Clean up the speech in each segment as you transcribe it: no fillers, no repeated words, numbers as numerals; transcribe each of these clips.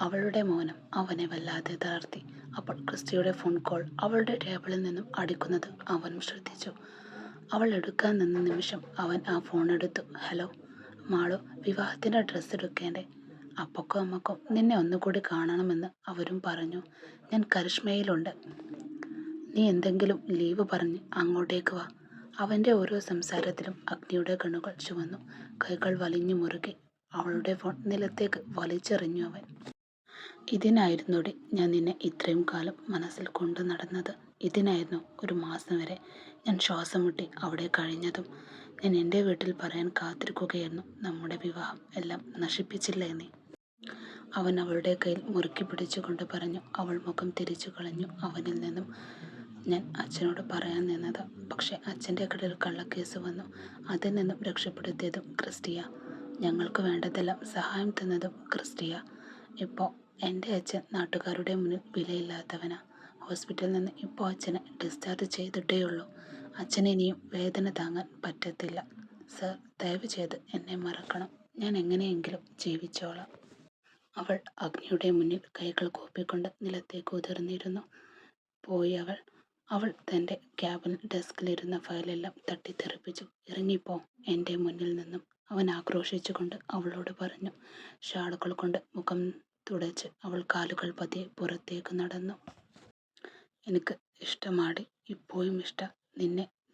അവളുടെ മൗനം അവനെ വല്ലാതെ തളർത്തി. അപ്പോൾ ക്രിസ്റ്റിയുടെ ഫോൺ കോൾ അവളുടെ ടേബിളിൽ നിന്നും അടിക്കുന്നത് അവൻ ശ്രദ്ധിച്ചു. അവൾ എടുക്കാൻ നിന്ന നിമിഷം അവൻ ആ ഫോൺ എടുത്തു. ഹലോ മാളു, വിവാഹത്തിൻ്റെ ഡ്രസ്സ് എടുക്കേണ്ടേ? അപ്പക്കും അമ്മക്കും നിന്നെ ഒന്നുകൂടി കാണണമെന്ന് അവരും പറഞ്ഞു. ഞാൻ കരിഷ്മയിലുണ്ട്. നീ എന്തെങ്കിലും ലീവ് പറഞ്ഞ് അങ്ങോട്ടേക്ക് വാ. അവൻ്റെ ഓരോ സംസാരത്തിലും അഗ്നിയുടെ കണ്ണുകൾ ചുവന്നു. കൈകൾ വലിഞ്ഞു മുറുകി അവളുടെ ഫോൺ നിലത്തേക്ക് വലിച്ചെറിഞ്ഞു അവൻ. ഇതിനായിരുന്നോടി ഞാൻ നിന്നെ ഇത്രയും കാലം മനസ്സിൽ കൊണ്ടു നടന്നത്? ഇതിനായിരുന്നു ഒരു മാസം വരെ ഞാൻ ശ്വാസം മുട്ടി അവിടെ കഴിഞ്ഞതും? ഞാൻ എൻ്റെ വീട്ടിൽ പറയാൻ കാത്തിരിക്കുകയായിരുന്നു നമ്മുടെ വിവാഹം. എല്ലാം നശിപ്പിച്ചില്ലേ നീ? അവൻ അവളുടെ കയ്യിൽ മുറുക്കി പിടിച്ചുകൊണ്ട് പറഞ്ഞു. അവൾ മുഖം തിരിച്ചു കളഞ്ഞു അവനിൽ നിന്നും. ഞാൻ അച്ഛനോട് പറയാൻ നിന്നത്, പക്ഷെ അച്ഛൻ്റെ കടയിൽ കള്ളക്കേസ് വന്നു. അതിൽ നിന്നും രക്ഷപ്പെടുത്തിയതും ക്രിസ്റ്റിയ. ഞങ്ങൾക്ക് വേണ്ടതെല്ലാം സഹായം തന്നതും ക്രിസ്റ്റിയ. ഇപ്പോൾ എൻ്റെ അച്ഛൻ നാട്ടുകാരുടെ മുന്നിൽ വിലയില്ലാത്തവനാ. ഹോസ്പിറ്റലിൽ നിന്ന് ഇപ്പോൾ അച്ഛനെ ഡിസ്ചാർജ് ചെയ്തിട്ടേയുള്ളൂ. അച്ഛന് ഇനിയും വേദന താങ്ങാൻ പറ്റത്തില്ല. സർ, ദയവ് ചെയ്ത് എന്നെ മറക്കണം. ഞാൻ എങ്ങനെയെങ്കിലും ജീവിച്ചോളാം. അവൾ അഗ്നിയുടെ മുന്നിൽ കൈകൾ കൂപ്പിക്കൊണ്ട് നിലത്തേക്ക് ഉതിർന്നിരുന്നു. പോയി അവൾ. അവൾ തൻ്റെ ക്യാബിൻ ഡെസ്കിലിരുന്ന ഫയലെല്ലാം തട്ടിത്തെറിപ്പിച്ചു. ഇറങ്ങിപ്പോ എൻ്റെ മുന്നിൽ നിന്നും, അവൻ ആക്രോശിച്ചുകൊണ്ട് അവളോട് പറഞ്ഞു. ഷാളുകൾ കൊണ്ട് മുഖം തുടച്ച് അവൾ കാലുകൾ പതിയെ പുറത്തേക്ക് നടന്നു. എനിക്ക് ഇഷ്ടമാടി, ഇപ്പോഴും ഇഷ്ടം.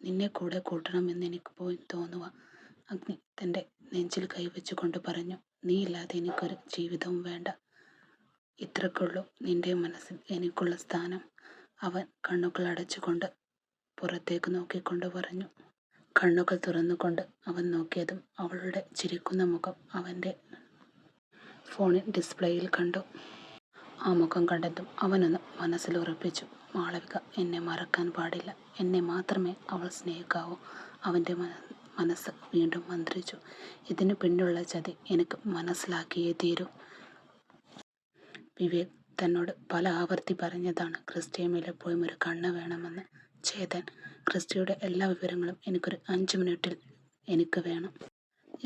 നിന്നെ കൂടെ കൂട്ടണമെന്ന് എനിക്ക് പോയും തോന്നുക. അഗ്നി തൻ്റെ നെഞ്ചിൽ കൈവച്ചുകൊണ്ട് പറഞ്ഞു. നീ ഇല്ലാതെ എനിക്കൊരു ജീവിതവും വേണ്ട. ഇത്രക്കുള്ളൂ നിന്റെ മനസ്സിൽ എനിക്കുള്ള സ്ഥാനം. അവൻ കണ്ണുകൾ അടച്ചുകൊണ്ട് പുറത്തേക്ക് നോക്കിക്കൊണ്ട് പറഞ്ഞു. കണ്ണുകൾ തുറന്നുകൊണ്ട് അവൻ നോക്കിയതും അവളുടെ ചിരിക്കുന്ന മുഖം അവൻ്റെ ഫോണിൻ ഡിസ്പ്ലേയിൽ കണ്ടു. ആ മുഖം കണ്ടതും അവനൊന്ന് മനസ്സിൽ ഉറപ്പിച്ചു. മാളവിക എന്നെ മറക്കാൻ പാടില്ല. എന്നെ മാത്രമേ അവൾ സ്നേഹിക്കാവൂ. അവൻ്റെ മനസ്സ് വീണ്ടും മന്ത്രിച്ചു. ഇതിനു പിന്നിലുള്ള ചതി എനിക്ക് മനസ്സിലാക്കിയേ തീരൂ. വിവേക് തന്നോട് പല ആവർത്തി പറഞ്ഞതാണ് ക്രിസ്റ്റിയമേൽ എപ്പോഴും ഒരു കണ്ണ് വേണമെന്ന്. ചേതൻ, ക്രിസ്റ്റിയുടെ എല്ലാ വിവരങ്ങളും എനിക്കൊരു 5 മിനിറ്റിൽ എനിക്ക് വേണം.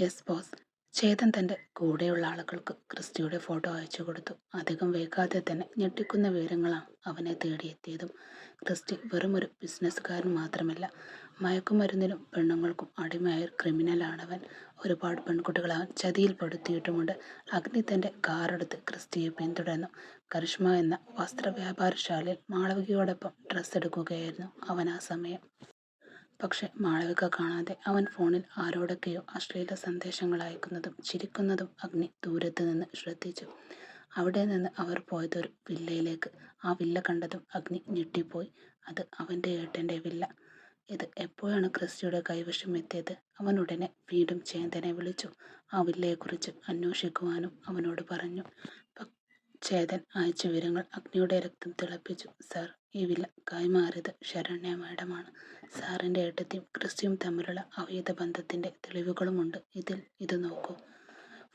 Yes boss. ചേതൻ തൻ്റെ കൂടെയുള്ള ആളുകൾക്ക് ക്രിസ്റ്റിയുടെ ഫോട്ടോ അയച്ചു കൊടുത്തു. അധികം വൈകാതെ തന്നെ ഞെട്ടിക്കുന്ന വിവരങ്ങളാണ് അവനെ തേടിയെത്തിയതും. ക്രിസ്റ്റി വെറുമൊരു ബിസിനസ്സുകാരൻ മാത്രമല്ല, മയക്കുമരുന്നിനും പെണ്ണുങ്ങൾക്കും അടിമയായ ക്രിമിനലാണവൻ. ഒരുപാട് പെൺകുട്ടികളെ അവൻ ചതിയിൽപ്പെടുത്തിയിട്ടുമുണ്ട്. അഗ്നി തൻ്റെ കാറെടുത്ത് ക്രിസ്റ്റിയെ പിന്തുടർന്നു. കരിഷ്മ എന്ന വസ്ത്രവ്യാപാരശാലയിൽ മാളവികയോടൊപ്പം ഡ്രസ്സ് എടുക്കുകയായിരുന്നു അവൻ ആ സമയം. പക്ഷെ മാളവിക കാണാതെ അവൻ ഫോണിൽ ആരോടൊക്കെയോ അശ്ലീല സന്ദേശങ്ങൾ അയക്കുന്നതും ചിരിക്കുന്നതും അഗ്നി ദൂരത്ത് നിന്ന് ശ്രദ്ധിച്ചു. അവിടെ നിന്ന് അവർ പോയതൊരു വില്ലയിലേക്ക്. ആ വില്ല കണ്ടതും അഗ്നി ഞെട്ടിപ്പോയി. അത് അവൻ്റെ ഏട്ടൻ്റെ വില്ല. ഇത് എപ്പോഴാണ് ക്രിസ്റ്റിയുടെ കൈവശം എത്തിയത്? അവൻ ഉടനെ വീണ്ടും ചേതനെ വിളിച്ചു. ആ വില്ലയെക്കുറിച്ച് അന്വേഷിക്കുവാനും അവനോട് പറഞ്ഞു. ചേതൻ അയച്ച വിവരങ്ങൾ അഗ്നിയുടെ രക്തം തിളപ്പിച്ചു. സാർ, ഈ വില്ല കൈമാറിയത് ശരണ്യ മാഡമാണ്. സാറിൻ്റെ ഏട്ടത്തിയും ക്രിസ്റ്റിയും തമ്മിലുള്ള അവൈധ ബന്ധത്തിൻ്റെ തെളിവുകളുമുണ്ട് ഇതിൽ. ഇത് നോക്കൂ.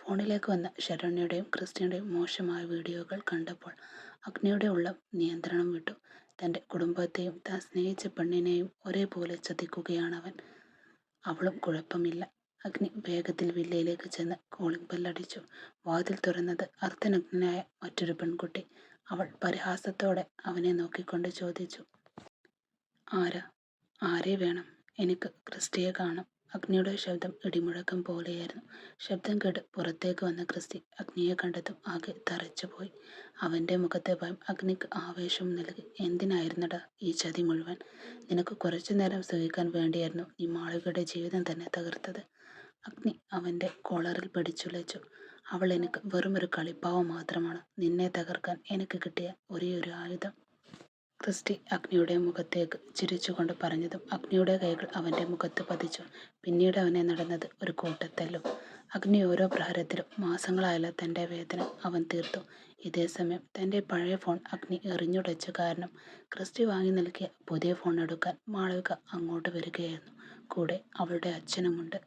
ഫോണിലേക്ക് വന്ന ശരണ്യയുടെയും ക്രിസ്റ്റിയുടെയും മോശമായ വീഡിയോകൾ കണ്ടപ്പോൾ അഗ്നിയുടെ ഉള്ളം നിയന്ത്രണം വിട്ടു. തൻ്റെ കുടുംബത്തെയും താൻ സ്നേഹിച്ച പെണ്ണിനെയും ഒരേപോലെ ചതിക്കുകയാണവൻ. അവളും കുഴപ്പമില്ല. അഗ്നി വേഗത്തിൽ വില്ലയിലേക്ക് ചെന്ന് കോളിംഗ് ബെല്ലടിച്ചു. വാതിൽ തുറന്നത് അർദ്ധനഗ്നനായ മറ്റൊരു പെൺകുട്ടി. അവൾ പരിഹാസത്തോടെ അവനെ നോക്കിക്കൊണ്ട് ചോദിച്ചു. ആരെ വേണം? എനിക്ക് ക്രിസ്റ്റിയെ കാണും. അഗ്നിയുടെ ശബ്ദം ഇടിമുഴക്കം പോലെയായിരുന്നു. ശബ്ദം കേട്ട് പുറത്തേക്ക് വന്ന ക്രിസ്റ്റി അഗ്നിയെ കണ്ടതും ആകെ തറച്ചുപോയി. അവൻ്റെ മുഖത്തെ ഭയം അഗ്നിക്ക് ആവേശവും നൽകി. എന്തിനായിരുന്നടാ ഈ ചതി മുഴുവൻ? നിനക്ക് കുറച്ചു നേരം സുഖിക്കാൻ വേണ്ടിയായിരുന്നു നീ മാളവികയുടെ ജീവിതം തന്നെ തകർത്തത്. അഗ്നി അവൻ്റെ കോളറിൽ പിടിച്ചുലച്ചു. അവൾ എനിക്ക് വെറുമൊരു കളിപ്പാവം മാത്രമാണ്. നിന്നെ തകർക്കാൻ എനിക്ക് കിട്ടിയ ഒരേയൊരു ആയുധം. ക്രിസ്റ്റി അഗ്നിയുടെ മുഖത്തേക്ക് ചിരിച്ചുകൊണ്ട് പറഞ്ഞതും അഗ്നിയുടെ കൈകൾ അവൻ്റെ മുഖത്ത് പതിച്ചു. പിന്നീട് അവനെ നടന്നത് ഒരു കൂട്ടത്തല്ലും. അഗ്നി ഓരോ പ്രഹരത്തിലും മാസങ്ങളായുള്ള തൻ്റെ വേദന അവൻ തീർത്തു. ഇതേസമയം തൻ്റെ പഴയ ഫോൺ അഗ്നി എറിഞ്ഞുടച്ച കാരണം ക്രിസ്റ്റി വാങ്ങി നൽകിയ പുതിയ ഫോൺ എടുക്കാൻ മാളവിക അങ്ങോട്ട് വരികയായിരുന്നു. കൂടെ അവളുടെ അച്ഛനുമുണ്ട്.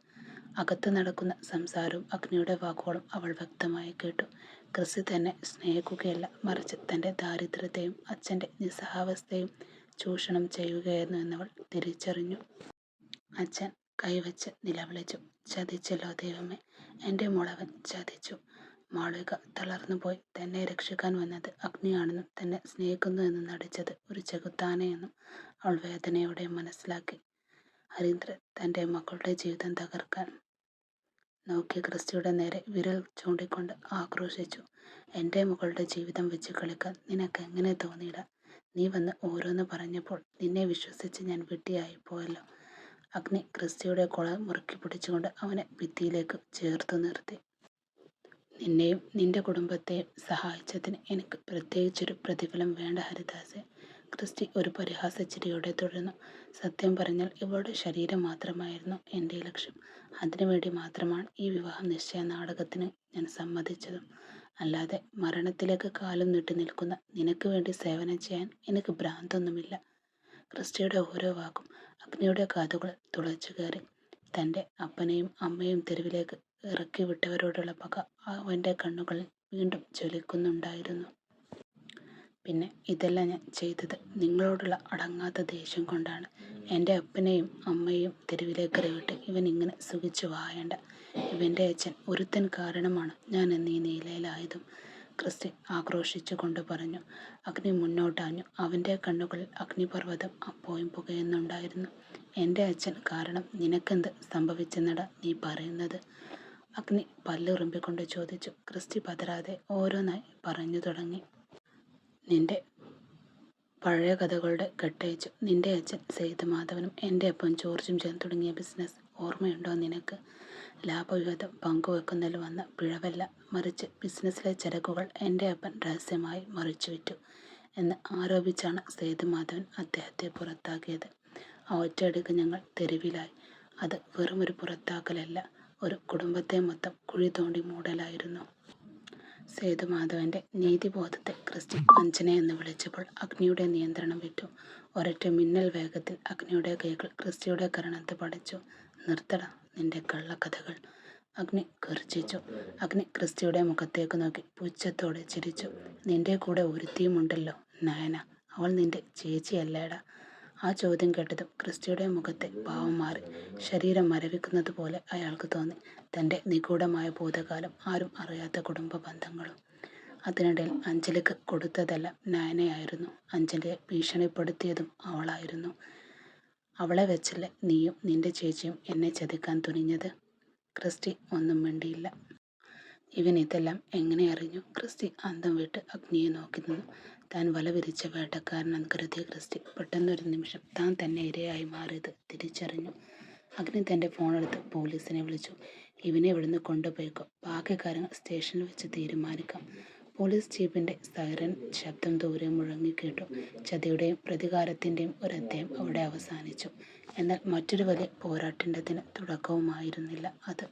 അകത്ത് നടക്കുന്ന സംസാരവും അഗ്നിയുടെ വാക്കുകളും അവൾ വ്യക്തമായി കേട്ടു. ക്രിസ്റ്റി തന്നെ സ്നേഹിക്കുകയല്ല, മറിച്ച് തൻ്റെ ദാരിദ്ര്യത്തെയും അച്ഛൻ്റെ നിസ്സഹാവസ്ഥയും ചൂഷണം ചെയ്യുകയായിരുന്നു എന്നവൾ തിരിച്ചറിഞ്ഞു. അച്ഛൻ കൈവച്ച് നിലവിളിച്ചു. ചതിച്ചല്ലോ ദൈവമേ, എൻ്റെ മുളവൻ ചതിച്ചു. മാളവിക തളർന്നുപോയി. തന്നെ രക്ഷിക്കാൻ വന്നത് അഗ്നിയാണെന്നും തന്നെ സ്നേഹിക്കുന്നുവെന്നും നടിച്ചത് ഒരു ചെകുത്താനെയെന്നും അവൾ വേദനയോടെ മനസ്സിലാക്കി. ഹരീന്ദ്രൻ തൻ്റെ മക്കളുടെ ജീവിതം തകർക്കാൻ നോക്കിയ ക്രിസ്റ്റിയുടെ നേരെ വിരൽ ചൂണ്ടിക്കൊണ്ട് ആക്രോശിച്ചു. എൻ്റെ മകളുടെ ജീവിതം വെച്ച് കളിക്കാൻ നിനക്കെങ്ങനെ തോന്നിയില്ല? നീ വന്ന് ഓരോന്ന് പറഞ്ഞപ്പോൾ നിന്നെ വിശ്വസിച്ച് ഞാൻ വിഡ്ഢിയായി പോയല്ലോ. അഗ്നി ക്രിസ്റ്റിയുടെ കൊള മുറുക്കി പിടിച്ചുകൊണ്ട് അവനെ ഭിത്തിയിലേക്ക് ചേർത്തു നിർത്തി. നിന്നെയും നിന്റെ കുടുംബത്തെയും സഹായിച്ചതിന് എനിക്ക് പ്രത്യേകിച്ചൊരു പ്രതിഫലം വേണ്ട ഹരിദാസെ. ക്രിസ്റ്റി ഒരു പരിഹാസച്ചിരിയോടെ തുടർന്നു. സത്യം പറഞ്ഞാൽ ഇവളുടെ ശരീരം മാത്രമായിരുന്നു എൻ്റെ ലക്ഷ്യം. അതിനുവേണ്ടി മാത്രമാണ് ഈ വിവാഹ നിശ്ചയ നാടകത്തിന് ഞാൻ സമ്മതിച്ചതും. അല്ലാതെ മരണത്തിലേക്ക് കാലം നീട്ടി നിൽക്കുന്ന നിനക്ക് വേണ്ടി സേവനം ചെയ്യാൻ എനിക്ക് ഭ്രാന്തൊന്നുമില്ല. ക്രിസ്റ്റിയുടെ ഓരോ വാക്കും അഗ്നിയുടെ കാതുകൾ തുളച്ചു കയറി. തൻ്റെ അപ്പനെയും അമ്മയും തെരുവിലേക്ക് ഇറക്കി വിട്ടവരോടുള്ള പക അവൻ്റെ കണ്ണുകളിൽ വീണ്ടും ജ്വലിക്കുന്നുണ്ടായിരുന്നു. പിന്നെ ഇതെല്ലാം ഞാൻ ചെയ്തത് നിങ്ങളോടുള്ള അടങ്ങാത്ത ദേഷ്യം കൊണ്ടാണ്. എൻ്റെ അപ്പനെയും അമ്മയെയും തെരുവിലേക്ക് എറിവിട്ട് ഇവൻ ഇങ്ങനെ സുഖിച്ചു വായണ്ട. ഇവൻ്റെ അച്ഛൻ ഒരുത്തൻ കാരണമാണ് ഞാൻ ഇന്ന് ഈ നിലയിലായതും ക്രിസ്റ്റി ആക്രോശിച്ചു കൊണ്ട് പറഞ്ഞു. അഗ്നി മുന്നോട്ടാഞ്ഞു. അവൻ്റെ കണ്ണുകളിൽ അഗ്നിപർവ്വതം അപ്പോഴും പുകയുന്നുണ്ടായിരുന്നു. എൻ്റെ അച്ഛൻ കാരണം നിനക്കെന്ത് സംഭവിച്ചെന്നടാ നീ പറയുന്നത്? അഗ്നി പല്ലുറുമ്പിക്കൊണ്ട് ചോദിച്ചു. ക്രിസ്റ്റി പതരാതെ ഓരോന്നായി പറഞ്ഞു തുടങ്ങി. നിന്റെ പഴയ കഥകളുടെ കെട്ടയച്ചു. നിന്റെ അച്ഛൻ സേതുമാധവനും എൻ്റെ അപ്പൻ ജോർജും ചേർന്ന് തുടങ്ങിയ ബിസിനസ് ഓർമ്മയുണ്ടോ നിനക്ക്? ലാഭവിഹിതം പങ്കുവെക്കുന്നതിൽ വന്ന പിഴവല്ല, മറിച്ച് ബിസിനസ്സിലെ ചരക്കുകൾ എൻ്റെ അപ്പൻ രഹസ്യമായി മറിച്ചുവിറ്റു എന്ന് ആരോപിച്ചാണ് സേതുമാധവൻ അദ്ദേഹത്തെ പുറത്താക്കിയത്. ആ ഒറ്റയടിക്ക് ഞങ്ങൾ തെരുവിലായി. അത് വെറുമൊരു പുറത്താക്കലല്ല, ഒരു കുടുംബത്തെ മൊത്തം കുഴി തോണ്ടി മൂടലായിരുന്നു. സേതുമാധവൻ്റെ നീതിബോധത്തെ ക്രിസ്റ്റി വഞ്ചനയെന്ന് വിളിച്ചപ്പോൾ അഗ്നിയുടെ നിയന്ത്രണം വിട്ടു. ഒരൊറ്റ മിന്നൽ വേഗത്തിൽ അഗ്നിയുടെ കൈകൾ ക്രിസ്റ്റിയുടെ കരണത്ത് പടച്ചു. നിർത്തട നിന്റെ കള്ളക്കഥകൾ, അഗ്നി ഗർജിച്ചു. അഗ്നി ക്രിസ്റ്റിയുടെ മുഖത്തേക്ക് നോക്കി പുച്ഛത്തോടെ ചിരിച്ചു. നിന്റെ കൂടെ ഒരുത്തിയുമുണ്ടല്ലോ നയന, അവൾ നിന്റെ ചേച്ചിയല്ലേടാ? ആ ചോദ്യം കേട്ടതും ക്രിസ്റ്റിയുടെ മുഖത്തെ ഭാവം മാറി. ശരീരം മരവിക്കുന്നത് പോലെ അയാൾക്ക് തോന്നി. തൻ്റെ നിഗൂഢമായ ഭൂതകാലം, ആരും അറിയാത്ത കുടുംബ ബന്ധങ്ങളും. അതിനിടയിൽ അഞ്ജലിക്ക് കൊടുത്തതെല്ലാം നയനയായിരുന്നു. അഞ്ജലിയെ ഭീഷണിപ്പെടുത്തിയതും അവളായിരുന്നു. അവളെ വെച്ചല്ലേ നീയും നിന്റെ ചേച്ചിയും എന്നെ ചതിക്കാൻ തുനിഞ്ഞത്? ക്രിസ്റ്റി ഒന്നും മിണ്ടിയില്ല. ഇവൻ ഇതെല്ലാം എങ്ങനെ അറിഞ്ഞു? ക്രിസ്റ്റി അന്തം വിട്ട് അഗ്നിയെ നോക്കി നിന്നു. താൻ വല വിരിച്ച വേട്ടക്കാരനെന്ന് കരുതിയ ക്രിസ്റ്റി പെട്ടെന്നൊരു നിമിഷം താൻ തന്നെ ഇരയായി മാറിയത് തിരിച്ചറിഞ്ഞു. അഗ്നി തൻ്റെ ഫോണെടുത്ത് പോലീസിനെ വിളിച്ചു. ഇവനെ ഇവിടുന്ന് കൊണ്ടുപോയിക്കോ, ബാക്കി കാര്യങ്ങൾ സ്റ്റേഷനിൽ വെച്ച് തീരുമാനിക്കാം. പോലീസ് ജീപ്പിൻ്റെ സൈറൻ ശബ്ദം ദൂരെ മുഴങ്ങിക്കേട്ടു. ചതിയുടെയും പ്രതികാരത്തിൻ്റെയും ഒരധ്യായം അവിടെ അവസാനിച്ചു. എന്നാൽ മറ്റൊരു വലിയ പോരാട്ടത്തിന് തുടക്കവുമായിരുന്നില്ല അത്.